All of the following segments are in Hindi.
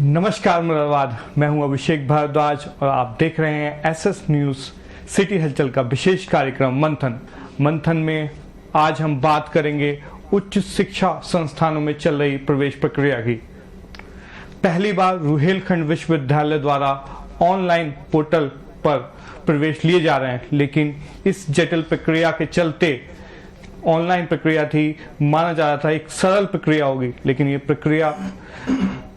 नमस्कार मुरादाबाद, मैं हूं अभिषेक भारद्वाज और आप देख रहे हैं एसएस न्यूज़ सिटी हलचल का विशेष कार्यक्रम मंथन में आज हम बात करेंगे उच्च शिक्षा संस्थानों में चल रही प्रवेश प्रक्रिया की। पहली बार रुहेलखंड विश्वविद्यालय द्वारा ऑनलाइन पोर्टल पर प्रवेश लिए जा रहे हैं, लेकिन इस जटिल प्रक्रिया के चलते ऑनलाइन प्रक्रिया थी, माना जा रहा था एक सरल प्रक्रिया होगी, लेकिन ये प्रक्रिया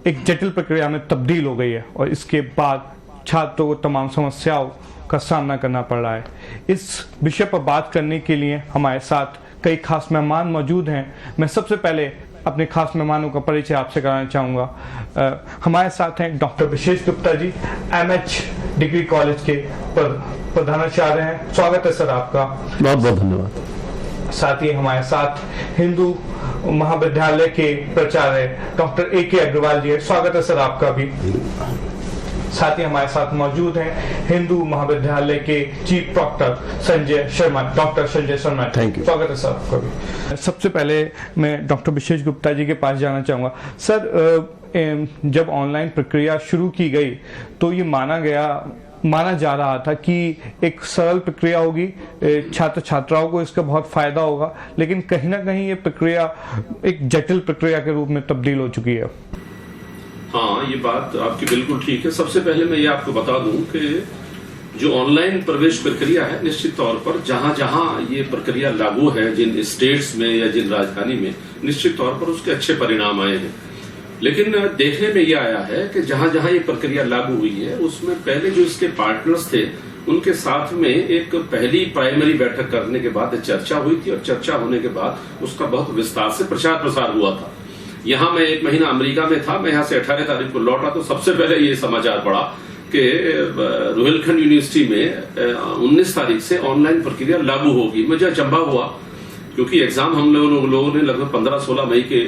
एक जटिल प्रक्रिया में तब्दील हो गई है और इसके बाद छात्रों को तमाम समस्याओं का सामना करना पड़ रहा है। इस विषय पर बात करने के लिए हमारे साथ कई खास मेहमान मौजूद हैं। मैं सबसे पहले अपने खास मेहमानों का परिचय आपसे कराना चाहूँगा। हमारे साथ हैं डॉक्टर विशेष Gupta ji, MH degree college के प्रधानाचार्य हैं। स्वागत है सर आपका। बहुत बहुत धन्यवाद। साथ ही हमारे साथ हिंदू महाविद्यालय के प्राचार्य डॉक्टर AK अग्रवाल जी है। स्वागत है सर आपका भी। साथ ही हमारे साथ मौजूद हैं हिंदू महाविद्यालय के chief proctor Sanjay Sharma, doctor Sanjay Sharma. Thank you. स्वागत है सर आपका भी। सबसे पहले मैं डॉक्टर विशेष गुप्ता जी के पास जाना चाहूँगा। सर, जब ऑनलाइन प्रक्रिया शुरू की गई तो ये माना जा रहा था कि एक सरल प्रक्रिया होगी, छात्र छात्राओं को इसका बहुत फायदा होगा, लेकिन कहीं ना कहीं ये प्रक्रिया एक जटिल प्रक्रिया के रूप में तब्दील हो चुकी है। हाँ, ये बात आपकी बिल्कुल ठीक है। सबसे पहले मैं ये आपको बता दूं कि जो ऑनलाइन प्रवेश प्रक्रिया है, निश्चित तौर पर जहां जहां ये प्रक्रिया लागू है, जिन स्टेट्स में या जिन राजधानी में, निश्चित तौर पर उसके अच्छे परिणाम आए हैं। लेकिन देखने में यह आया है कि जहां जहां ये प्रक्रिया लागू हुई है, उसमें पहले जो इसके पार्टनर्स थे उनके साथ में एक पहली प्राइमरी बैठक करने के बाद चर्चा हुई थी और चर्चा होने के बाद उसका बहुत विस्तार से प्रचार प्रसार हुआ था। यहां मैं 1 महीना अमेरिका में था, मैं यहां से 18 तारीख को लौटा तो सबसे पहले ये समाचार पड़ा कि रुहेलखंड यूनिवर्सिटी में 19 तारीख से ऑनलाइन प्रक्रिया लागू होगी। मुझे अचंभा हुआ क्योंकि एग्जाम हम लोगों ने लगभग 15-16 मई के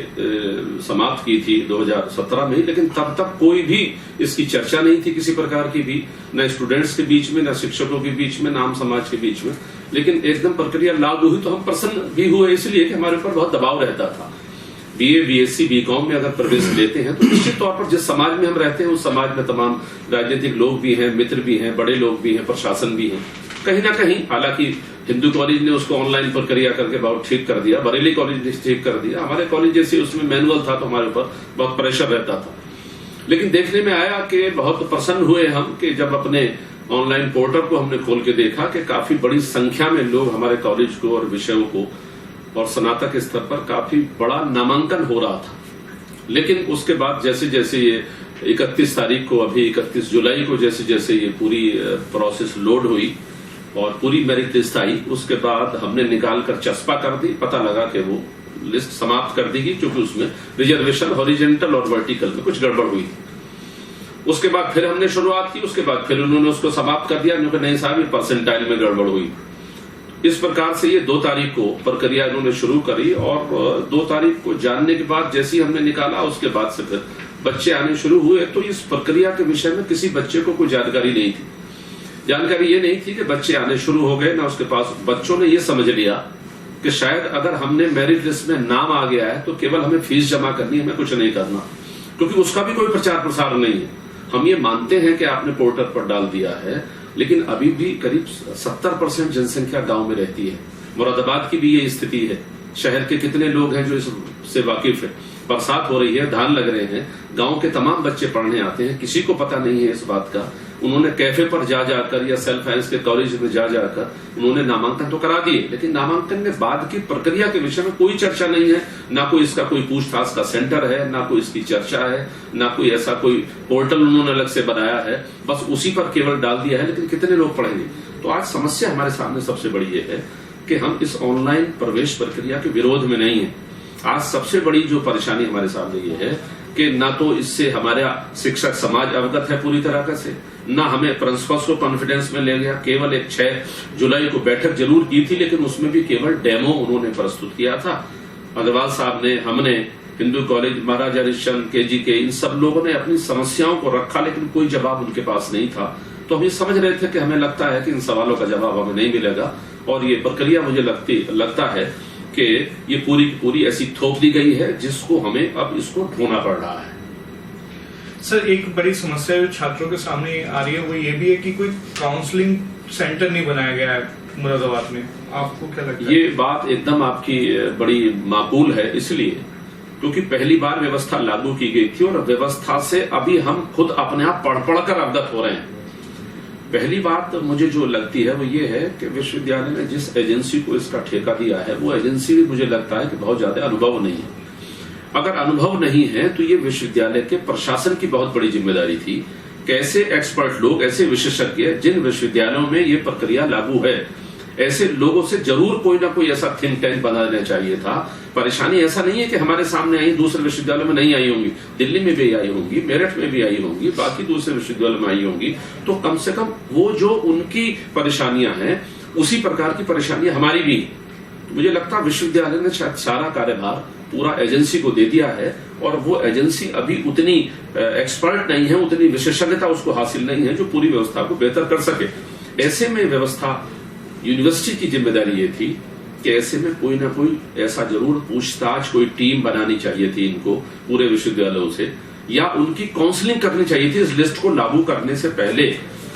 समाप्त की थी 2017 में, लेकिन तब तक कोई भी इसकी चर्चा नहीं थी किसी प्रकार की भी, न स्टूडेंट्स के बीच में, न शिक्षकों के बीच में, न आम समाज के बीच में। लेकिन एकदम प्रक्रिया लागू हुई तो हम प्रसन्न भी हुए, इसलिए कि हमारे ऊपर बहुत दबाव रहता था। BA, BSc, BCom में अगर प्रवेश लेते हैं तो निश्चित तौर पर जिस समाज में हम रहते हैं उस समाज में तमाम राजनीतिक लोग भी हैं, मित्र भी हैं, बड़े लोग भी हैं, प्रशासन भी हैं। कहीं ना कहीं हालांकि हिंदू कॉलेज ने उसको ऑनलाइन प्रक्रिया करके बहुत ठीक कर दिया, बरेली कॉलेज ने ठीक कर दिया, हमारे कॉलेज जैसे उसमें मैनुअल था तो हमारे ऊपर बहुत प्रेशर रहता था। लेकिन देखने में आया कि बहुत प्रसन्न हुए हम कि जब अपने ऑनलाइन पोर्टल को हमने खोल के देखा कि काफी बड़ी संख्या में लोग हमारे कॉलेज को और विषयों को और स्नातक स्तर पर काफी बड़ा नामांकन हो रहा था। लेकिन उसके बाद जैसे जैसे ये 31 तारीख को, अभी 31 जुलाई को जैसे जैसे ये पूरी प्रोसेस लोड हुई और पूरी मेरिट लिस्ट आई, उसके बाद हमने निकाल कर चस्पा कर दी। पता लगा कि वो लिस्ट समाप्त कर दी गई क्योंकि उसमें रिजर्वेशन हॉरिजॉन्टल और वर्टिकल में कुछ गड़बड़ हुई थी। उसके बाद फिर हमने शुरुआत की, उसके बाद फिर उन्होंने उसको समाप्त कर दिया क्योंकि नहीं साहब ये परसेंटाइल में गड़बड़ हुई। इस प्रकार से ये 2 तारीख को प्रक्रिया इन्होंने शुरू करी और 2 तारीख को जानने के बाद जैसे ही हमने निकाला उसके बाद से फिर बच्चे आने शुरू हुए। तो इस प्रक्रिया के विषय में किसी बच्चे को कोई जानकारी नहीं थी। जानकारी ये नहीं थी कि बच्चे आने शुरू हो गए, ना उसके पास। बच्चों ने ये समझ लिया कि शायद अगर हमने मेरिट लिस्ट में नाम आ गया है तो केवल हमें फीस जमा करनी है, हमें कुछ नहीं करना, क्योंकि उसका भी कोई प्रचार प्रसार नहीं है। हम ये मानते हैं कि आपने पोर्टल पर डाल दिया है, लेकिन अभी भी करीब 70% जनसंख्या गांव में रहती है। मुरादाबाद की भी ये स्थिति है। शहर के कितने लोग हैं जो इससे वाकिफ है? बरसात हो रही है, धान लग रहे हैं, गांव के तमाम बच्चे पढ़ने आते हैं, किसी को पता नहीं है इस बात का। उन्होंने कैफे पर जा जाकर या सेल्फ फाइनेंस के कॉलेज में जा जाकर उन्होंने नामांकन तो करा दिए, लेकिन नामांकन के बाद की प्रक्रिया के विषय में कोई चर्चा नहीं है। ना कोई इसका कोई पूछताछ का सेंटर है, ना कोई इसकी चर्चा है, ना कोई ऐसा कोई पोर्टल उन्होंने अलग से बनाया है, बस उसी पर केवल डाल दिया है। लेकिन कितने लोग पढ़ेंगे? तो आज समस्या हमारे सामने सबसे बड़ी ये है कि हम इस ऑनलाइन प्रवेश प्रक्रिया के विरोध में नहीं है। आज सबसे बड़ी जो परेशानी हमारे सामने ये है कि ना तो इससे हमारा शिक्षक समाज अवगत है पूरी तरह से, ना हमें प्रिंसिपल्स को कॉन्फिडेंस में ले गया। केवल एक 6 जुलाई को बैठक जरूर की थी, लेकिन उसमें भी केवल डेमो उन्होंने प्रस्तुत किया था। अग्रवाल साहब ने, हमने, हिंदू कॉलेज, महाराजा हरिश्चंद्र, KGK, इन सब लोगों ने अपनी समस्याओं को रखा, लेकिन कोई जवाब उनके पास नहीं था। तो हम ये समझ रहे थे कि हमें लगता है कि इन सवालों का जवाब हमें नहीं मिलेगा और ये प्रक्रिया मुझे लगता है कि ये पूरी की पूरी ऐसी थोप दी गई है जिसको हमें अब इसको ढूंढना पड़ रहा है। सर, एक बड़ी समस्या जो छात्रों के सामने आ रही है वो ये भी है कि कोई काउंसलिंग सेंटर नहीं बनाया गया है मुरादाबाद में। आपको क्या लगता है? ये बात एकदम आपकी बड़ी माकूल है, इसलिए क्योंकि पहली बार व्यवस्था लागू की गई थी और व्यवस्था से अभी हम खुद अपने आप पढ़ कर अवगत हो रहे हैं। पहली बात मुझे जो लगती है वो ये है कि विश्वविद्यालय ने जिस एजेंसी को इसका ठेका दिया है वो एजेंसी मुझे लगता है कि बहुत ज्यादा अनुभव नहीं है। अगर अनुभव नहीं है तो ये विश्वविद्यालय के प्रशासन की बहुत बड़ी जिम्मेदारी थी कि ऐसे एक्सपर्ट लोग, ऐसे विशेषज्ञ जिन विश्वविद्यालयों में ये प्रक्रिया लागू है, ऐसे लोगों से जरूर कोई ना कोई ऐसा थिंक टैंक बना देना चाहिए था। परेशानी ऐसा नहीं है कि हमारे सामने आई, दूसरे विश्वविद्यालयों में नहीं आई होंगी, दिल्ली में भी आई होंगी, मेरठ में भी आई होंगी, बाकी दूसरे विश्वविद्यालयों में आई होंगी। तो कम से कम वो जो उनकी परेशानियां हैं उसी प्रकार की परेशानियां हमारी भी। मुझे लगता है विश्वविद्यालय ने शायद सारा कार्यभार पूरा एजेंसी को दे दिया है और वो एजेंसी अभी उतनी एक्सपर्ट नहीं है, उतनी विशेषज्ञता उसको हासिल नहीं है जो पूरी व्यवस्था को बेहतर कर सके। ऐसे में व्यवस्था, यूनिवर्सिटी की जिम्मेदारी ये थी कि ऐसे में कोई ना कोई ऐसा जरूर पूछताछ, कोई टीम बनानी चाहिए थी इनको पूरे विश्वविद्यालयों से, या उनकी काउंसलिंग करनी चाहिए थी इस लिस्ट को लागू करने से पहले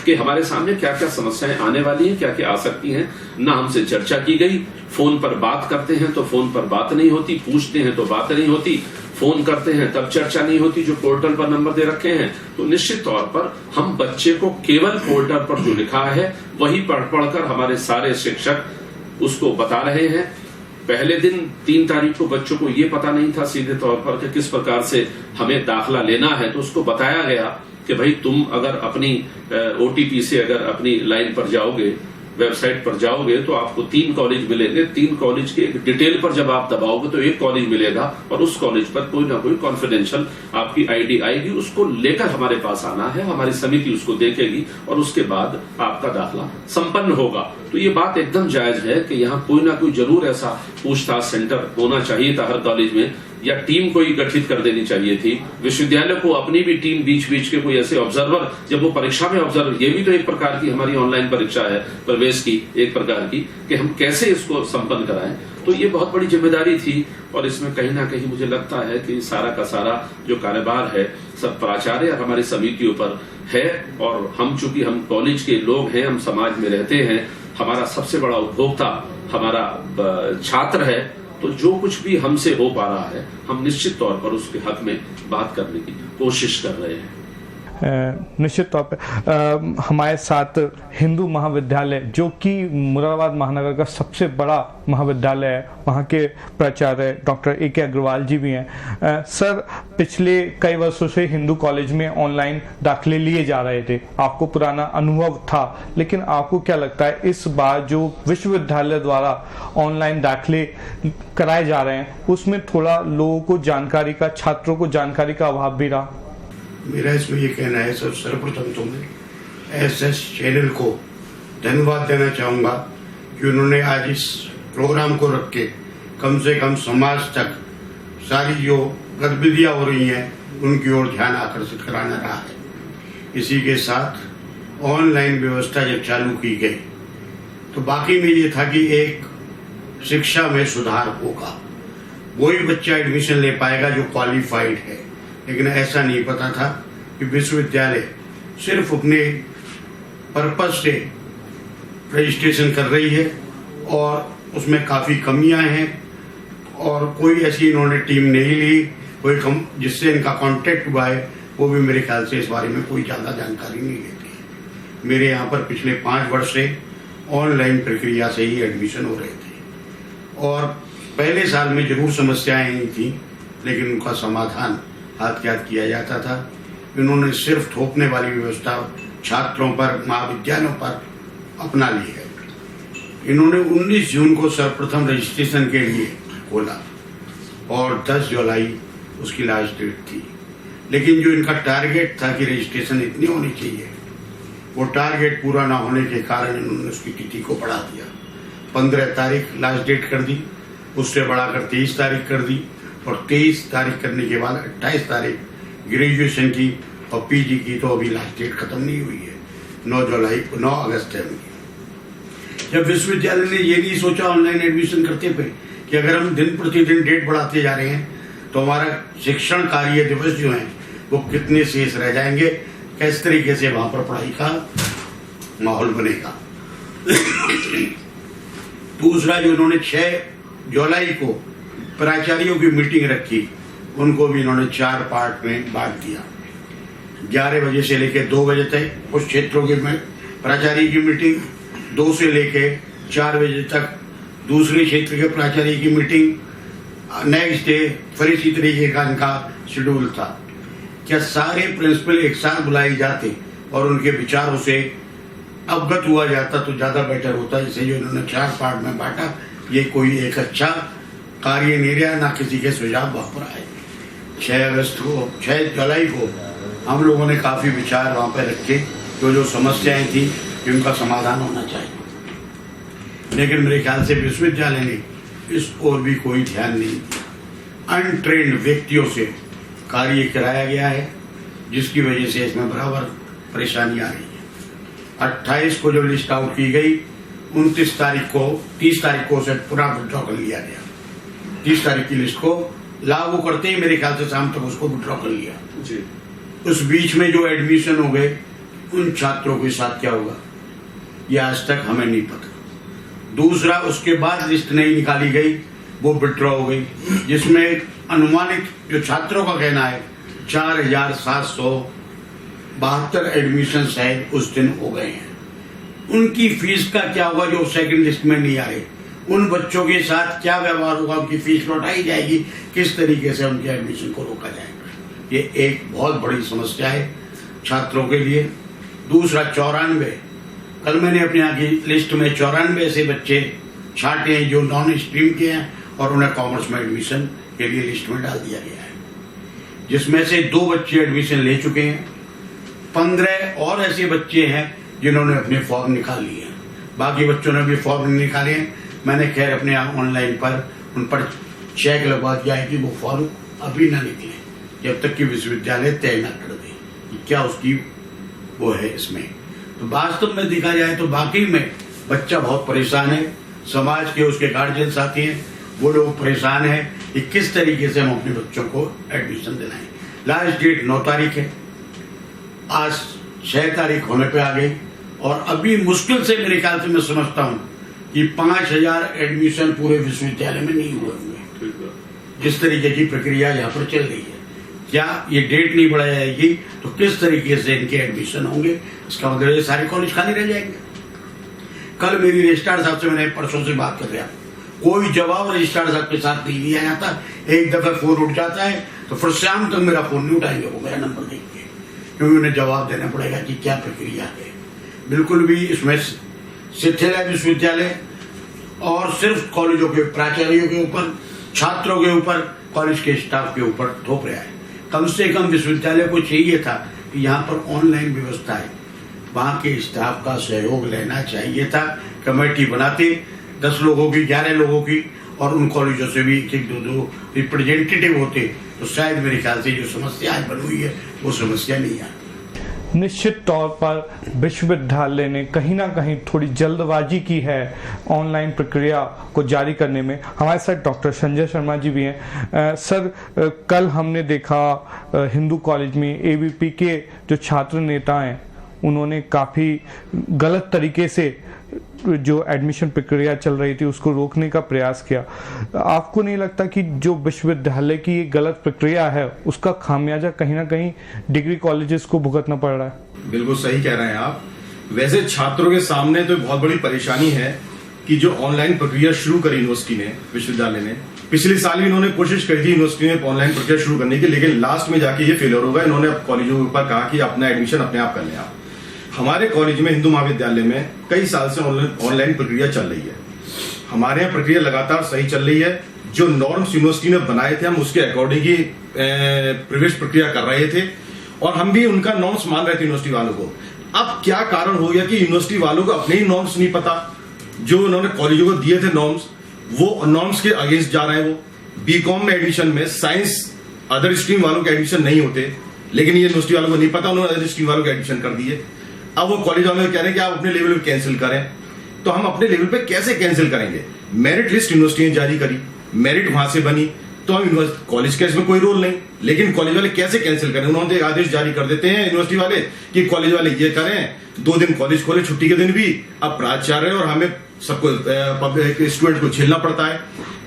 कि हमारे सामने क्या क्या समस्याएं आने वाली हैं, क्या क्या आ सकती हैं। ना हमसे चर्चा की गई, फोन पर बात करते हैं तो फोन पर बात नहीं होती, पूछते हैं तो बात नहीं होती, फोन करते हैं तब चर्चा नहीं होती जो पोर्टल पर नंबर दे रखे हैं। तो निश्चित तौर पर हम बच्चे को केवल पोर्टल पर जो लिखा है वही पढ़कर हमारे सारे शिक्षक उसको बता रहे हैं। पहले दिन 3 तारीख को बच्चों को ये पता नहीं था सीधे तौर पर कि किस प्रकार से हमें दाखला लेना है, तो उसको बताया गया कि भाई तुम अगर अपनी OTP से अगर अपनी लाइन पर जाओगे, वेबसाइट पर जाओगे तो आपको 3 कॉलेज मिलेंगे। 3 कॉलेज के एक डिटेल पर जब आप दबाओगे तो एक कॉलेज मिलेगा और उस कॉलेज पर कोई ना कोई कॉन्फिडेंशियल आपकी ID आएगी, उसको लेकर हमारे पास आना है, हमारी समिति उसको देखेगी और उसके बाद आपका दाखला संपन्न होगा। तो ये बात एकदम जायज है कि यहाँ कोई ना कोई जरूर ऐसा पूछताछ सेंटर होना चाहिए था हर कॉलेज में, या टीम कोई गठित कर देनी चाहिए थी। विश्वविद्यालय को अपनी भी टीम बीच बीच के कोई ऐसे ऑब्जर्वर, जब वो परीक्षा में ऑब्जर्वर, ये भी तो एक प्रकार की हमारी ऑनलाइन परीक्षा है प्रवेश की एक प्रकार की, कि हम कैसे इसको संपन्न कराएं। तो ये बहुत बड़ी जिम्मेदारी थी और इसमें कहीं ना कहीं मुझे लगता है कि सारा का सारा जो कार्यभार है सब प्राचार्य और हमारी समितियों पर है। और हम चूंकि हम कॉलेज के लोग हैं, हम समाज में रहते हैं, हमारा सबसे बड़ा उपभोक्ता हमारा छात्र है, तो जो कुछ भी हमसे हो पा रहा है हम निश्चित तौर पर उसके हक में बात करने की कोशिश कर रहे हैं। निश्चित तौर पे हमारे साथ हिंदू महाविद्यालय, जो कि मुरादाबाद महानगर का सबसे बड़ा महाविद्यालय है, वहाँ के प्राचार्य डॉक्टर AK अग्रवाल जी भी हैं। सर, पिछले कई वर्षों से हिंदू कॉलेज में ऑनलाइन दाखिले लिए जा रहे थे, आपको पुराना अनुभव था, लेकिन आपको क्या लगता है इस बार जो विश्वविद्यालय द्वारा ऑनलाइन दाखिले कराए जा रहे हैं उसमें थोड़ा लोगों को जानकारी का, छात्रों को जानकारी का अभाव भी रहा? मेरा इसमें ये कहना है, सर सर्वप्रथम तो मैं SS चैनल को धन्यवाद देना चाहूँगा कि उन्होंने आज इस प्रोग्राम को रख के कम से कम समाज तक सारी जो गतिविधियाँ हो रही हैं उनकी ओर ध्यान आकर्षित कराना रहा है। इसी के साथ ऑनलाइन व्यवस्था जब चालू की गई तो बाकी में ये था कि एक शिक्षा में सुधार होगा, वही बच्चा एडमिशन ले पाएगा जो क्वालिफाइड है। लेकिन ऐसा नहीं पता था कि विश्वविद्यालय सिर्फ अपने पर्पज से रजिस्ट्रेशन कर रही है और उसमें काफ़ी कमियां हैं और कोई ऐसी इन्होंने टीम नहीं ली, कोई जिससे इनका कांटेक्ट हुआ है वो भी मेरे ख्याल से इस बारे में कोई ज़्यादा जानकारी नहीं लेती है। मेरे यहाँ पर पिछले 5 वर्ष से ऑनलाइन प्रक्रिया से ही एडमिशन हो रहे थे और पहले साल में जरूर समस्याएं आई थी, लेकिन उनका समाधान हाथ के हाथ किया जाता था। इन्होंने सिर्फ थोपने वाली व्यवस्था छात्रों पर, महाविद्यालयों पर अपना ली है। इन्होंने 19 जून को सर्वप्रथम रजिस्ट्रेशन के लिए खोला और 10 जुलाई उसकी लास्ट डेट थी, लेकिन जो इनका टारगेट था कि रजिस्ट्रेशन इतनी होनी चाहिए, वो टारगेट पूरा ना होने के कारण इन्होंने उसकी तिथि को बढ़ा दिया। 15 तारीख लास्ट डेट कर दी, उससे बढ़ाकर 23 तारीख कर दी और 23 तारीख करने के बाद 28 तारीख ग्रेजुएशन की और PG की तो अभी लास्ट डेट खत्म नहीं हुई है, 9 अगस्त है उनकी। जब विश्वविद्यालय ने ये नहीं सोचा ऑनलाइन एडमिशन करते पे कि अगर हम दिन प्रतिदिन डेट बढ़ाते जा रहे हैं तो हमारा शिक्षण कार्य दिवस जो है वो कितने शेष रह जाएंगे, किस तरीके से वहां पर पढ़ाई का माहौल बनेगा। दूसरा, जो उन्होंने 6 जुलाई को प्राचार्यों की मीटिंग रखी, उनको भी इन्होंने 4 पार्ट में बांट दिया। 11 बजे से लेकर 2 बजे तक उस क्षेत्रों के प्राचार्य की मीटिंग, 2 से लेकर 4 बजे तक दूसरे क्षेत्र के प्राचार्य की मीटिंग, नेक्स्ट डे फिर इसी तरीके का इनका शेड्यूल था। क्या सारे प्रिंसिपल एक साथ बुलाए जाते और उनके विचारों से अवगत हुआ जाता तो ज्यादा बेटर होता। इसे जो इन्होंने 4 पार्ट में बांटा, ये कोई एक अच्छा कार्य नहीं रहा, ना किसी के सुझाव वहां पर आए। 6 जुलाई को हम लोगों ने काफी विचार वहां पर रखे, जो समस्याएं थी कि उनका समाधान होना चाहिए, लेकिन मेरे ख्याल से विश्वविद्यालय ने इस ओर भी कोई ध्यान नहीं दिया। अनट्रेन्ड व्यक्तियों से कार्य कराया गया है, जिसकी वजह से इसमें बराबर परेशानी आ रही है। 28 को जब लिस्ट आउट की गई, 30 तारीख को उसे पूरा विड्रॉ कर लिया गया। 30 तारीख की लिस्ट को लागू करते ही मेरे ख्याल से शाम तक उसको विड्रॉ कर लिया जी। उस बीच में जो एडमिशन हो गए, उन छात्रों के साथ क्या होगा ये आज तक हमें नहीं पता। दूसरा, उसके बाद लिस्ट नहीं निकाली गई, वो विड्रॉ हो गई, जिसमें अनुमानित जो छात्रों का कहना है 4772 एडमिशन शायद उस दिन हो गए हैं। उनकी फीस का क्या होगा जो सेकंड लिस्ट में नहीं आए? उन बच्चों के साथ क्या व्यवहार होगा? उनकी फीस लौटाई जाएगी? किस तरीके से उनके एडमिशन को रोका जाएगा? ये एक बहुत बड़ी समस्या है छात्रों के लिए। दूसरा, 94, कल मैंने अपने यहाँ की लिस्ट में 94 ऐसे बच्चे छांटे हैं जो नॉन स्ट्रीम के हैं और उन्हें कॉमर्स में एडमिशन के लिए लिस्ट में डाल दिया गया है, जिसमें से 2 बच्चे एडमिशन ले चुके हैं। 15 और ऐसे बच्चे हैं जिन्होंने अपने फॉर्म निकाल लिए हैं, बाकी बच्चों ने भी फॉर्म नहीं निकाले हैं। मैंने खैर अपने यहाँ ऑनलाइन पर उन पर चेक लगवा दिया है कि वो फॉर्म अभी ना निकले जब तक कि विश्वविद्यालय तय न कर दे कि क्या उसकी वो है इसमें। तो वास्तव में देखा जाए तो वाकई में बच्चा बहुत परेशान है। समाज के उसके गार्जियन साथी हैं, वो लोग परेशान हैं कि किस तरीके से हम अपने बच्चों को एडमिशन दिलाएं। लास्ट डेट 9 तारीख है, आज 6 तारीख होने पे आ गई और अभी मुश्किल से मेरे ख्याल से मैं समझता हूं कि 5000 एडमिशन पूरे विश्वविद्यालय में नहीं हुए होंगे, जिस तरीके की प्रक्रिया यहाँ पर चल रही है। क्या ये डेट नहीं बढ़ाई जाएगी तो किस तरीके से इनके एडमिशन होंगे? इसका मतलब ये सारे कॉलेज खाली रह जाएंगे। कल मेरी रजिस्ट्रार साहब से मैंने परसों से बात कर रहा, कोई जवाब रजिस्ट्रार साहब के साथ नहीं दिया जाता। एक दफा फोन उठ जाता है तो फिर शाम तक मेरा फोन नहीं उठाएंगे वो मेरा नंबर देंगे, क्योंकि उन्हें जवाब देना पड़ेगा कि क्या प्रक्रिया है। बिल्कुल भी इसमें शिथिल है विश्वविद्यालय और सिर्फ कॉलेजों के प्राचार्यों के ऊपर, छात्रों के ऊपर, कॉलेज के स्टाफ के ऊपर थोप रहा है। कम से कम विश्वविद्यालय को चाहिए था कि यहाँ पर ऑनलाइन व्यवस्था है, वहां के स्टाफ का सहयोग लेना चाहिए था। कमेटी बनाते 10 लोगों की, 11 लोगों की, और उन कॉलेजों से भी 1-2 रिप्रेजेंटेटिव होते तो शायद मेरे ख्याल से जो समस्या आज बनी हुई है वो समस्या नहीं है। निश्चित तौर पर विश्वविद्यालय ने कहीं ना कहीं थोड़ी जल्दबाजी की है ऑनलाइन प्रक्रिया को जारी करने में। हमारे साथ डॉक्टर संजय शर्मा जी भी हैं। सर, कल हमने देखा हिंदू कॉलेज में एबीपी के जो छात्र नेता हैं उन्होंने काफ़ी गलत तरीके से जो एडमिशन प्रक्रिया चल रही थी उसको रोकने का प्रयास किया। आपको नहीं लगता कि जो विश्वविद्यालय की ये गलत प्रक्रिया है उसका खामियाजा कहीं ना कहीं डिग्री कॉलेजेस को भुगतना पड़ रहा है? बिल्कुल सही कह रहे हैं आप। वैसे छात्रों के सामने तो बहुत बड़ी परेशानी है कि जो ऑनलाइन प्रक्रिया शुरू करी यूनिवर्सिटी ने, विश्वविद्यालय ने, पिछले साल भी इन्होंने कोशिश करी थी यूनिवर्सिटी में ऑनलाइन प्रक्रिया शुरू करने की, लेकिन लास्ट में जाके ये फेलियर हो गया। इन्होंने कॉलेजों के ऊपर कहा कि अपना एडमिशन अपने आप कर लें आप। हमारे कॉलेज में, हिंदू महाविद्यालय में कई साल से ऑनलाइन प्रक्रिया चल रही है। हमारे यहाँ प्रक्रिया लगातार सही चल रही है। जो नॉर्म्स यूनिवर्सिटी ने बनाए थे हम उसके अकॉर्डिंग ही प्रवेश प्रक्रिया कर रहे थे और हम भी उनका नॉर्म्स मान रहे थे यूनिवर्सिटी वालों को। अब क्या कारण हो गया कि यूनिवर्सिटी वालों को अपने ही नॉर्म्स नहीं पता, जो उन्होंने कॉलेजों को दिए थे नॉर्म्स, वो नॉर्म्स के अगेंस्ट जा रहे हैं। वो बीकॉम में एडमिशन में साइंस अदर स्ट्रीम वालों के एडमिशन नहीं होते, लेकिन ये यूनिवर्सिटी वालों को नहीं पता, उन्होंने अदर स्ट्रीम वालों के एडमिशन कर दिए। अब वो कॉलेज वाले कह रहे हैं कि आप अपने लेवल पे कैंसिल करें, तो हम अपने लेवल पे कैसे कैंसिल करेंगे? मेरिट लिस्ट यूनिवर्सिटी ने जारी करी, मेरिट वहां से बनी, तो हम कॉलेज का इसमें कोई रोल नहीं, लेकिन कॉलेज वाले कैसे कैंसिल करें? उन्होंने एक आदेश जारी कर देते हैं यूनिवर्सिटी वाले कि कॉलेज वाले ये करें, 2 दिन कॉलेज खोले, छुट्टी के दिन भी। अब प्राचार्य और हमें सबको स्टूडेंट को झेलना पड़ता है।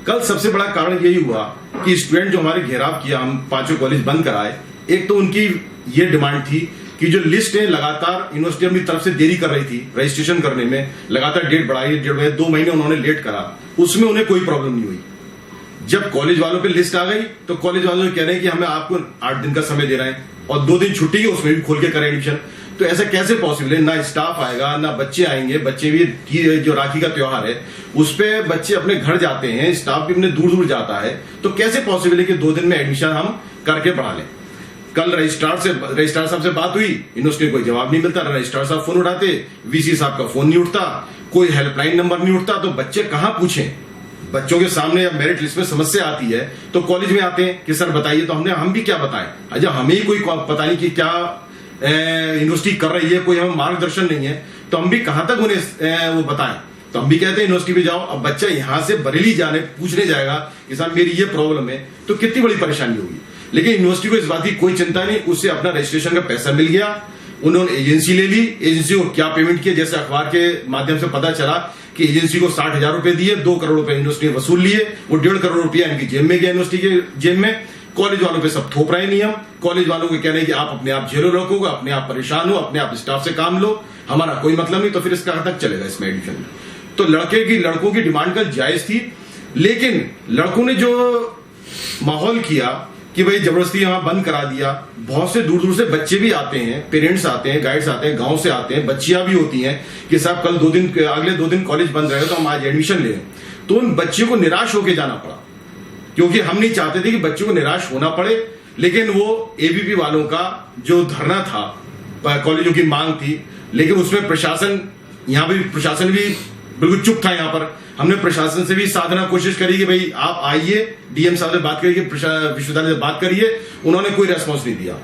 कल सबसे बड़ा कारण यही हुआ कि स्टूडेंट जो हमारे घेराव किया, हम 5 कॉलेज बंद कराए। एक तो उनकी ये डिमांड थी कि जो लिस्ट है लगातार यूनिवर्सिटी अपनी तरफ से देरी कर रही थी रजिस्ट्रेशन करने में, लगातार डेट बढ़ाई, 2 महीने उन्होंने लेट करा, उसमें उन्हें कोई प्रॉब्लम नहीं हुई। जब कॉलेज वालों पे लिस्ट आ गई तो कॉलेज वालों कह रहे हैं कि हमें आपको 8 दिन का समय दे रहे हैं और 2 दिन छुट्टी है, उसमें भी खोल के करें एडमिशन। तो ऐसा कैसे पॉसिबल है? ना स्टाफ आएगा, ना बच्चे आएंगे। बच्चे भी जो राखी का त्योहार है उस पे बच्चे अपने घर जाते हैं, स्टाफ भी अपने दूर दूर जाता है, तो कैसे पॉसिबल है कि 2 दिन में एडमिशन हम करके बढ़ा लें? कल रजिस्ट्रार साहब से बात हुई, यूनिवर्सिटी को कोई जवाब नहीं मिलता, रजिस्ट्रार साहब फोन उठाते, वीसी साहब का फोन नहीं उठता, कोई हेल्पलाइन नंबर नहीं उठता, तो बच्चे कहां पूछें? बच्चों के सामने अब मेरिट लिस्ट में समस्या आती है तो कॉलेज में आते हैं कि सर बताइए, तो हम भी क्या बताएं? अच्छा, हमें ही कोई पता नहीं कि क्या यूनिवर्सिटी कर रही है, कोई हमें मार्गदर्शन नहीं है, तो हम भी कहां तक उन्हें वो बताएं? तो हम भी कहते हैं यूनिवर्सिटी में जाओ। अब बच्चा यहां से बरेली जाने पूछने जाएगा कि साहब मेरी ये प्रॉब्लम है, तो कितनी बड़ी परेशानी होगी। लेकिन यूनिवर्सिटी को इस बात की कोई चिंता नहीं, उससे अपना रजिस्ट्रेशन का पैसा मिल गया, उन्होंने एजेंसी ले ली, एजेंसी को क्या पेमेंट किया, जैसे अखबार के माध्यम से पता चला कि एजेंसी को 60,000 रुपए दिए, 2 करोड़ रुपए यूनिवर्सिटी ने वसूल लिए, वो 1.5 करोड़ रुपया इनकी जेब में गया, यूनिवर्सिटी के जेब में। कॉलेज वालों पे सब थोप रहे नियम, कॉलेज वालों को कह रहे हैं कि आप अपने आप झेलो रखोगे, अपने आप परेशान हो, अपने आप स्टाफ से काम लो, हमारा कोई मतलब नहीं। तो फिर इसका तक चलेगा इसमें एडमिशन में? तो लड़कों की डिमांड कल जायज थी, लेकिन लड़कों ने जो माहौल किया कि भाई जबरदस्ती यहां बंद करा दिया। बहुत से दूर दूर से बच्चे भी आते हैं, पेरेंट्स आते हैं, गाइड्स आते हैं, गांव से आते हैं, बच्चियां भी होती हैं कि साहब कल अगले 2 दिन कॉलेज बंद रहेगा तो हम आज एडमिशन लें। तो उन बच्चों को निराश होकर जाना पड़ा, क्योंकि हम नहीं चाहते थे कि बच्चों को निराश होना पड़े। लेकिन वो एबीपी वालों का जो धरना था, कॉलेजों की मांग थी, लेकिन उसमें प्रशासन भी बिल्कुल चुप था। यहाँ पर हमने प्रशासन से भी साधना कोशिश करी कि भाई आप आइए, डीएम साहब से बात करिए, विश्वविद्यालय से बात करिए, उन्होंने कोई रेस्पॉन्स नहीं दिया,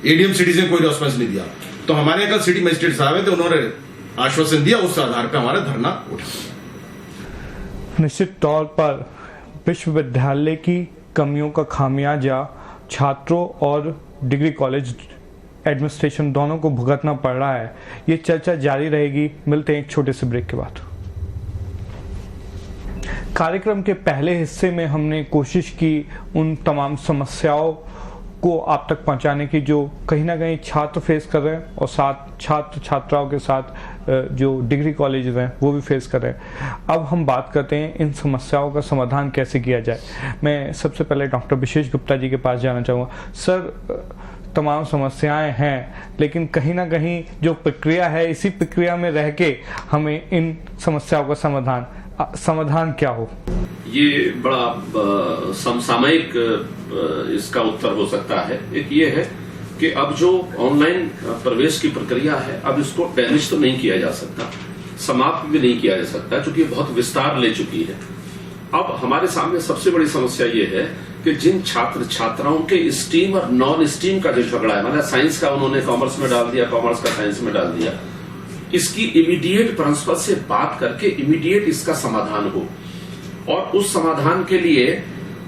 एडीएम सिटी से कोई रेस्पॉन्स नहीं दिया। तो हमारे कल सिटी मजिस्ट्रेट साहब है, तो उन्होंने आश्वासन दिया, उस आधार पर हमारा धरना उठा। निश्चित तौर पर विश्वविद्यालय की कमियों का खामियाजा छात्रों और डिग्री कॉलेज एडमिनिस्ट्रेशन दोनों को भुगतना पड़ रहा है। ये चर्चा जारी रहेगी। मिलते हैं एक छोटे से ब्रेक के बाद। कार्यक्रम के पहले हिस्से में हमने कोशिश की उन तमाम समस्याओं को आप तक पहुंचाने की जो कहीं ना कहीं छात्र फेस कर रहे हैं और साथ छात्र छात्राओं के साथ जो डिग्री कॉलेज हैं वो भी फेस कर रहे हैं। अब हम बात करते हैं इन समस्याओं का समाधान कैसे किया जाए। मैं सबसे पहले डॉक्टर विशेष गुप्ता जी के पास जाना चाहूँगा। सर, तमाम समस्याएं हैं, लेकिन कहीं ना कहीं जो प्रक्रिया है, इसी प्रक्रिया में रह के हमें इन समस्याओं का समाधान क्या हो? ये बड़ा समसामयिक इसका उत्तर हो सकता है। एक ये है कि अब जो ऑनलाइन प्रवेश की प्रक्रिया है, अब इसको डैमेज तो नहीं किया जा सकता, समाप्त भी नहीं किया जा सकता, क्योंकि बहुत विस्तार ले चुकी है। अब हमारे सामने सबसे बड़ी समस्या ये है कि जिन छात्र छात्राओं के स्ट्रीम और नॉन स्ट्रीम का जो झगड़ा है, मतलब साइंस का उन्होंने कॉमर्स में डाल दिया, कॉमर्स का साइंस में डाल दिया, इसकी इमीडिएट प्रिंसिपल से बात करके इमीडिएट इसका समाधान हो। और उस समाधान के लिए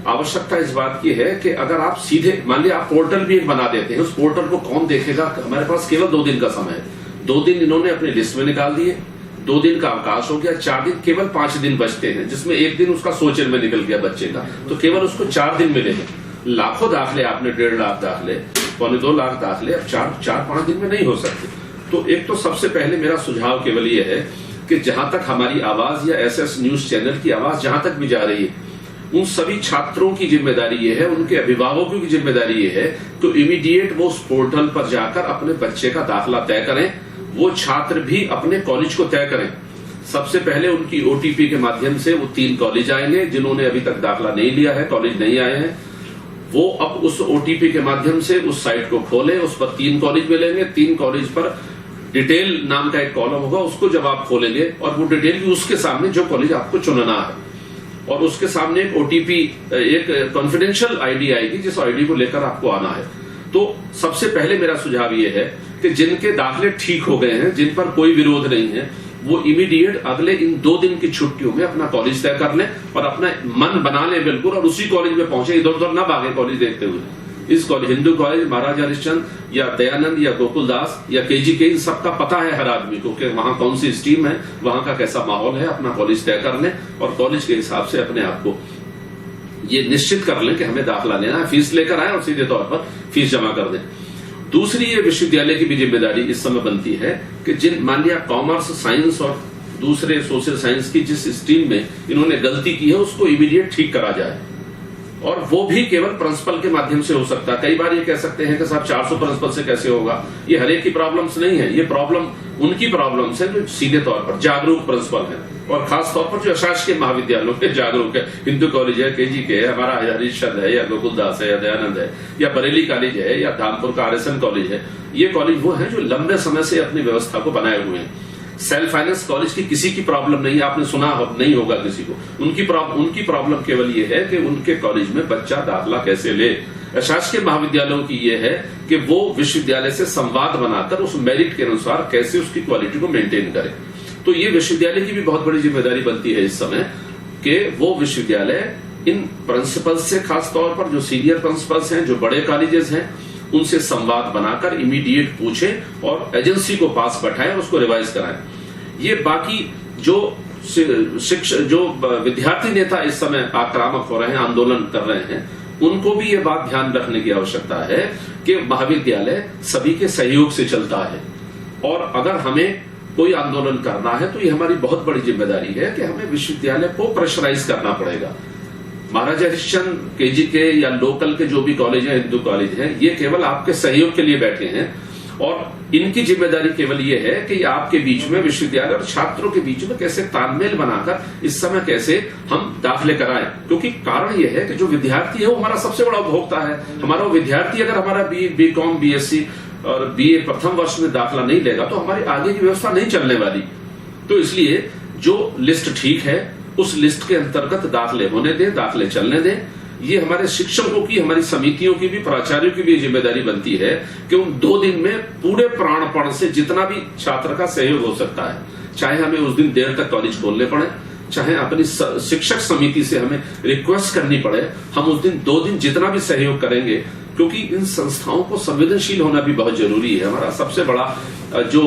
आवश्यकता इस बात की है कि अगर आप सीधे मान लिया आप पोर्टल भी एक बना देते हैं, उस पोर्टल को कौन देखेगा? हमारे पास केवल 2 दिन का समय है, 2 दिन इन्होंने अपनी लिस्ट में निकाल दिए, 2 दिन का अवकाश हो गया, 4 दिन, केवल 5 दिन बचते हैं, जिसमें 1 दिन उसका सोचने में निकल गया बच्चे का, तो केवल उसको 4 दिन मिले हैं। लाखों दाखिले आपने 1.5 लाख दाखिले, 2.25 लाख दाखिले अब 4-5 दिन में नहीं हो सकते। तो एक तो सबसे पहले मेरा सुझाव केवल ये है कि जहां तक हमारी आवाज या एसएस न्यूज चैनल की आवाज जहां तक भी जा रही है, उन सभी छात्रों की जिम्मेदारी ये है, उनके अभिभावकों की जिम्मेदारी ये है तो इमीडिएट वो उस पोर्टल पर जाकर अपने बच्चे का दाखिला तय करें। वो छात्र भी अपने कॉलेज को तय करें। सबसे पहले उनकी ओटीपी के माध्यम से वो 3 कॉलेज आएंगे जिन्होंने अभी तक दाखिला नहीं लिया है, कॉलेज नहीं आए हैं, वो अब उस ओटीपी के माध्यम से उस साइट को खोलें, उस पर 3 कॉलेज मिलेंगे, 3 कॉलेज पर डिटेल नाम का एक कॉलम होगा, उसको जब आप खोलेंगे और वो डिटेल भी उसके सामने जो कॉलेज आपको चुनना है, और उसके सामने एक ओटीपी, एक कॉन्फिडेंशियल आईडी आएगी जिस आईडी को लेकर आपको आना है। तो सबसे पहले मेरा सुझाव ये है कि जिनके दाखिले ठीक हो गए हैं, जिन पर कोई विरोध नहीं है, वो इमीडिएट अगले इन 2 दिन की छुट्टियों में अपना कॉलेज तय कर लें और अपना मन बना लें बिल्कुल, और उसी कॉलेज में पहुंचे, इधर उधर ना भागे कॉलेज देखते हुए। इस कॉलेज, हिंदू कॉलेज, महाराजा हरिश्चंद्र या दयानंद या गोकुलदास या केजीके, इन सबका पता है हर आदमी को कि वहां कौन सी स्ट्रीम है, वहां का कैसा माहौल है। अपना कॉलेज तय कर लें और कॉलेज के हिसाब से अपने आप को ये निश्चित कर लें कि हमें दाखिला लेना है, फीस लेकर आए और सीधे तौर पर फीस जमा कर दें। दूसरी ये विश्वविद्यालय की भी जिम्मेदारी इस समय बनती है कि जिन, मान लिया कॉमर्स, साइंस और दूसरे सोशल साइंस की जिस स्ट्रीम में इन्होंने गलती की है उसको इमीडिएट ठीक करा जाए, और वो भी केवल प्रिंसिपल के माध्यम से हो सकता है। कई बार ये कह सकते हैं कि साहब 400 प्रिंसिपल से कैसे होगा, ये हर एक की प्रॉब्लम्स नहीं है, ये प्रॉब्लम उनकी प्रॉब्लम्स है जो सीधे तौर पर जागरूक प्रिंसिपल है, और खास तौर पर जो अशासकीय महाविद्यालयों के जागरूक है। हिंदू कॉलेज है, केजीके है, हमारा हरिश्चंद्र है या गोकुलदास है या दयानंद है या बरेली कॉलेज है या धामपुर का RSN कॉलेज है, ये कॉलेज वो है जो लंबे समय से अपनी व्यवस्था को बनाए हुए हैं। सेल्फ फाइनेंस कॉलेज की किसी की प्रॉब्लम नहीं है, आपने सुना नहीं होगा किसी को। उनकी प्रॉब्लम केवल ये है कि उनके कॉलेज में बच्चा दाखिला कैसे ले। अशासकीय महाविद्यालयों की ये है कि वो विश्वविद्यालय से संवाद बनाकर उस मेरिट के अनुसार कैसे उसकी क्वालिटी को मेंटेन करे। तो ये विश्वविद्यालय की भी बहुत बड़ी जिम्मेदारी बनती है इस समय कि वो विश्वविद्यालय इन प्रिंसिपल से, खास तौर पर जो सीनियर प्रिंसिपल्स हैं, जो बड़े कॉलेजेस हैं, उनसे संवाद बनाकर इमीडिएट पूछे और एजेंसी को पास बैठाएं और उसको रिवाइज कराएं। ये बाकी जो जो विद्यार्थी नेता इस समय आक्रामक हो रहे हैं, आंदोलन कर रहे हैं, उनको भी ये बात ध्यान रखने की आवश्यकता है कि महाविद्यालय सभी के सहयोग से चलता है, और अगर हमें कोई आंदोलन करना है तो ये हमारी बहुत बड़ी जिम्मेदारी है कि हमें विश्वविद्यालय को प्रेशराइज करना पड़ेगा। महाराजा हरिश्चंद्र, केजीके या लोकल के जो भी कॉलेज है, हिंदू कॉलेज है, ये केवल आपके सहयोग के लिए बैठे हैं, और इनकी जिम्मेदारी केवल ये है कि आपके बीच में, विश्वविद्यालय और छात्रों के बीच में कैसे तालमेल बनाकर इस समय कैसे हम दाखिले कराएं। क्योंकि कारण ये है कि जो विद्यार्थी है वो हमारा सबसे बड़ा उपभोक्ता है। हमारा वो विद्यार्थी अगर हमारा BCom, BSc और BA प्रथम वर्ष में दाखिला नहीं लेगा तो हमारी आगे की व्यवस्था नहीं चलने वाली। तो इसलिए जो लिस्ट ठीक है उस लिस्ट के अंतर्गत दाखिले होने दें, दाखिले चलने दें। ये हमारे शिक्षकों की, हमारी समितियों की भी, प्राचार्यों की भी जिम्मेदारी बनती है कि उन 2 दिन में पूरे प्राणपण से जितना भी छात्र का सहयोग हो सकता है, चाहे हमें उस दिन देर तक कॉलेज खोलने पड़े, चाहे अपनी शिक्षक समिति से हमें रिक्वेस्ट करनी पड़े, हम उस दिन 2 दिन जितना भी सहयोग करेंगे, क्योंकि इन संस्थाओं को संवेदनशील होना भी बहुत जरूरी है। हमारा सबसे बड़ा जो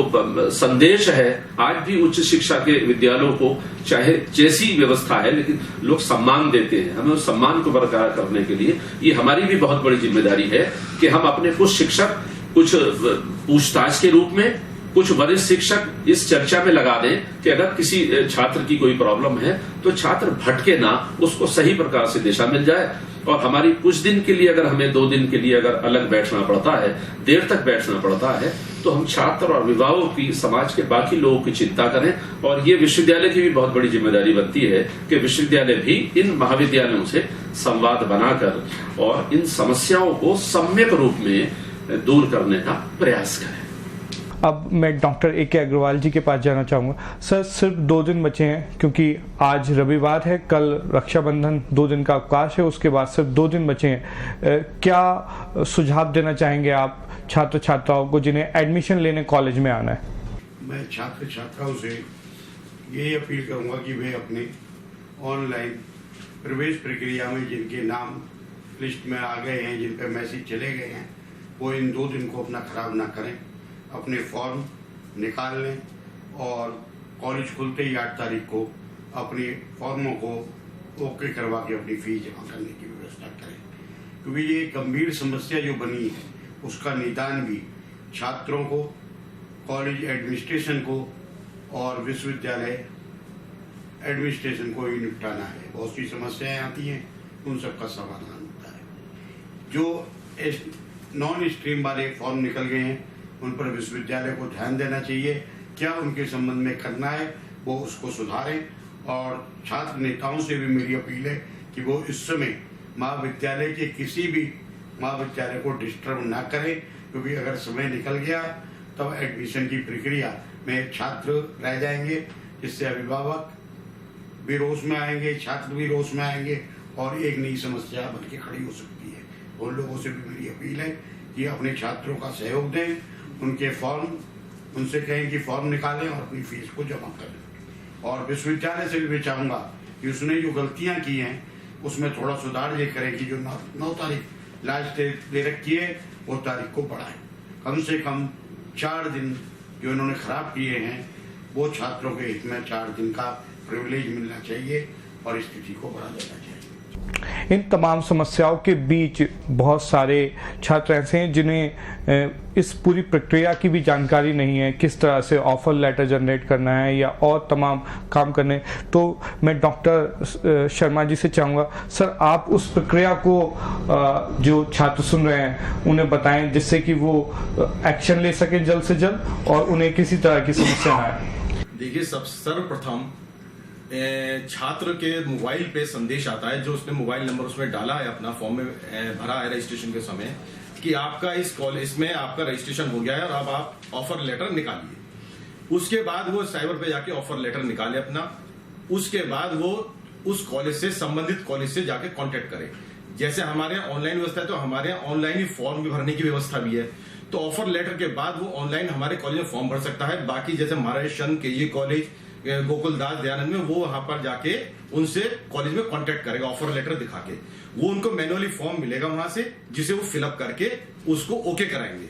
संदेश है आज भी उच्च शिक्षा के विद्यालयों को, चाहे जैसी व्यवस्था है, लेकिन लोग सम्मान देते हैं। हमें उस सम्मान को बरकरार करने के लिए ये हमारी भी बहुत बड़ी जिम्मेदारी है कि हम अपने कुछ शिक्षक, कुछ पूछताछ के रूप में, कुछ वरिष्ठ शिक्षक इस चर्चा में लगा दें कि अगर किसी छात्र की कोई प्रॉब्लम है तो छात्र भटके ना, उसको सही प्रकार से दिशा मिल जाए। और हमारी कुछ दिन के लिए, अगर हमें 2 दिन के लिए अगर अलग बैठना पड़ता है, देर तक बैठना पड़ता है, तो हम छात्र और अभिभावक की, समाज के बाकी लोगों की चिंता करें। और ये विश्वविद्यालय की भी बहुत बड़ी जिम्मेदारी बनती है कि विश्वविद्यालय भी इन महाविद्यालयों से संवाद बनाकर और इन समस्याओं को सम्यक रूप में दूर करने का प्रयास करें। अब मैं डॉक्टर AK अग्रवाल जी के पास जाना चाहूँगा। सर, सिर्फ 2 दिन बचे हैं, क्योंकि आज रविवार है, कल रक्षाबंधन, 2 दिन का अवकाश है, उसके बाद सिर्फ 2 दिन बचे हैं। क्या सुझाव देना चाहेंगे आप छात्र छात्राओं को जिन्हें एडमिशन लेने कॉलेज में आना है? मैं छात्र छात्राओं से यही अपील करूंगा कि वे अपने ऑनलाइन प्रवेश प्रक्रिया में जिनके नाम लिस्ट में आ गए हैं, जिन पर मैसेज चले गए हैं, वो इन 2 दिन को अपना खराब ना करें, अपने फॉर्म निकाल लें और कॉलेज खुलते ही 8 तारीख को अपने फॉर्मों को ओके करवा के अपनी फीस जमा करने की व्यवस्था करें। क्योंकि ये गंभीर समस्या जो बनी है उसका निदान भी छात्रों को, कॉलेज एडमिनिस्ट्रेशन को और विश्वविद्यालय एडमिनिस्ट्रेशन को ही निपटाना है। बहुत सी समस्याएं आती हैं, उन सबका समाधान होता है। जो नॉन स्ट्रीम वाले फॉर्म निकल गए हैं उन पर विश्वविद्यालय को ध्यान देना चाहिए, क्या उनके संबंध में करना है वो उसको सुधारें। और छात्र नेताओं से भी मेरी अपील है कि वो इस समय महाविद्यालय के किसी भी महाविद्यालय को डिस्टर्ब ना करें, क्योंकि अगर समय निकल गया तब एडमिशन की प्रक्रिया में छात्र रह जाएंगे, जिससे अभिभावक भी रोष में आएंगे, छात्र भी रोष में आएंगे और एक नई समस्या बन के खड़ी हो सकती है। उन लोगों से भी मेरी अपील है कि अपने छात्रों का सहयोग दें, उनके फॉर्म उनसे कहें कि फॉर्म निकालें और अपनी फीस को जमा करें। और विश्वविद्यालय से भी चाहूँगा कि उसने जो गलतियाँ की हैं उसमें थोड़ा सुधार ये करें कि जो 9 तारीख लास्ट दे रखी है वो तारीख को बढ़ाएं। कम से कम 4 दिन जो इन्होंने खराब किए हैं वो छात्रों के हित में 4 दिन का प्रिविलेज मिलना चाहिए और स्थिति को बढ़ा देना चाहिए। इन तमाम समस्याओं के बीच बहुत सारे छात्र ऐसे हैं जिन्हें इस पूरी प्रक्रिया की भी जानकारी नहीं है, किस तरह से ऑफर लेटर जनरेट करना है या और तमाम काम करने। तो मैं डॉक्टर शर्मा जी से चाहूँगा, सर आप उस प्रक्रिया को जो छात्र सुन रहे हैं उन्हें बताएं जिससे कि वो एक्शन ले सकें जल्द से जल्द और उन्हें किसी तरह की समस्या ना आए। देखिए, सर्वप्रथम छात्र के मोबाइल पे संदेश आता है, जो उसने मोबाइल नंबर उसमें डाला है, अपना फॉर्म में भरा है रजिस्ट्रेशन के समय, कि आपका इस कॉलेज में आपका रजिस्ट्रेशन हो गया है और अब आप ऑफर लेटर निकालिए। उसके बाद वो साइबर पे जाके ऑफर लेटर निकाले अपना। उसके बाद वो उस कॉलेज से, संबंधित कॉलेज से जाके कांटेक्ट करे। जैसे हमारे यहाँ ऑनलाइन व्यवस्था है तो हमारे यहाँ ऑनलाइन ही फॉर्म भी भरने की व्यवस्था भी है। तो ऑफर लेटर के बाद वो ऑनलाइन हमारे कॉलेज में फॉर्म भर सकता है। बाकी जैसे महाराष्ट्र के कॉलेज गोकुल दास दयानंद में, वो वहां पर जाके उनसे कॉलेज में कांटेक्ट करेगा ऑफर लेटर दिखा के। वो उनको मैनुअली फॉर्म मिलेगा वहां से, जिसे वो फिलअप करके उसको ओके कराएंगे।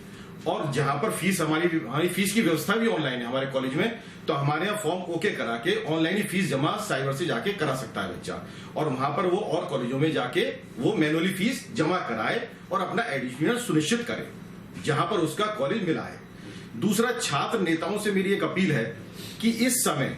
और जहां पर फीस हमारी फीस की व्यवस्था भी ऑनलाइन है हमारे कॉलेज में, तो हमारे यहाँ फॉर्म ओके करा के ऑनलाइन ही फीस जमा साइबर से जाके करा सकता है बच्चा। और वहां पर वो और कॉलेजों में जाके वो मैनुअली फीस जमा कराए और अपना एडमिशन सुनिश्चित करे जहां पर उसका कॉलेज मिला है। दूसरा, छात्र नेताओं से मेरी एक अपील है कि इस समय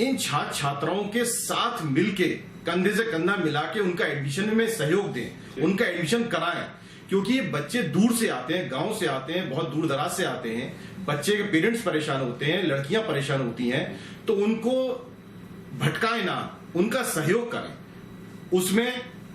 इन छात्र छात्राओं के साथ मिलके कंधे से कंधा मिला के उनका एडमिशन में सहयोग दें, उनका एडमिशन कराएं। क्योंकि ये बच्चे दूर से आते हैं, गांव से आते हैं, बहुत दूर दराज से आते हैं, बच्चे के पेरेंट्स परेशान होते हैं, लड़कियां परेशान होती हैं, तो उनको भटकाएं ना, उनका सहयोग करें। उसमें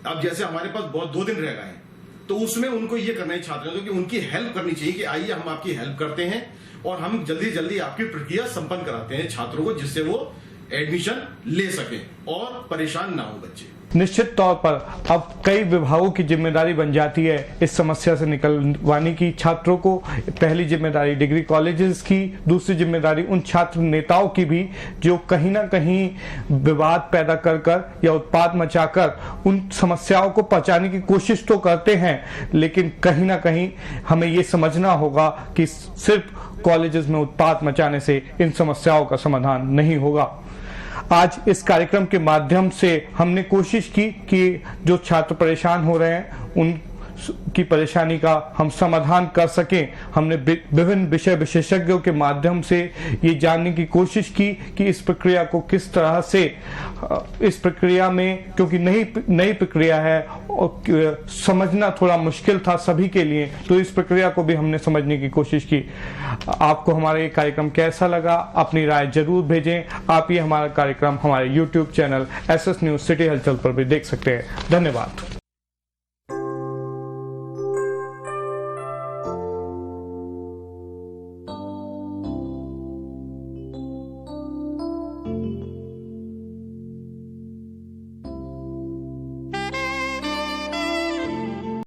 अब जैसे हमारे पास बहुत 2 दिन रह गए हैं, तो उसमें उनको ये करना है छात्रों को कि उनकी हेल्प करनी चाहिए कि आइए हम आपकी हेल्प करते हैं और हम जल्दी जल्दी आपकी प्रक्रिया संपन्न कराते हैं छात्रों को, जिससे वो एडमिशन ले सके और परेशान ना हो बच्चे। निश्चित तौर पर अब कई विभागों की जिम्मेदारी बन जाती है इस समस्या से निकलवाने की। छात्रों को पहली जिम्मेदारी डिग्री कॉलेजेस की, दूसरी जिम्मेदारी उन छात्र नेताओं की भी जो कहीं ना कहीं विवाद पैदा कर या उत्पाद मचाकर उन समस्याओं को पहुंचाने की कोशिश तो करते हैं, लेकिन कहीं ना कहीं हमें ये समझना होगा कि सिर्फ कॉलेजेस में उत्पाद मचाने से इन समस्याओं का समाधान नहीं होगा। आज इस कार्यक्रम के माध्यम से हमने कोशिश की कि जो छात्र परेशान हो रहे हैं उनकी परेशानी का हम समाधान कर सकें। हमने विभिन्न विषय विशेषज्ञों के माध्यम से ये जानने की कोशिश की कि इस प्रक्रिया को किस तरह से, इस प्रक्रिया में क्योंकि नई प्रक्रिया है और समझना थोड़ा मुश्किल था सभी के लिए, तो इस प्रक्रिया को भी हमने समझने की कोशिश की। आपको हमारा ये कार्यक्रम कैसा लगा, अपनी राय जरूर भेजें। आप ये हमारा कार्यक्रम हमारे YouTube channel SS news city हलचल पर भी देख सकते हैं। धन्यवाद।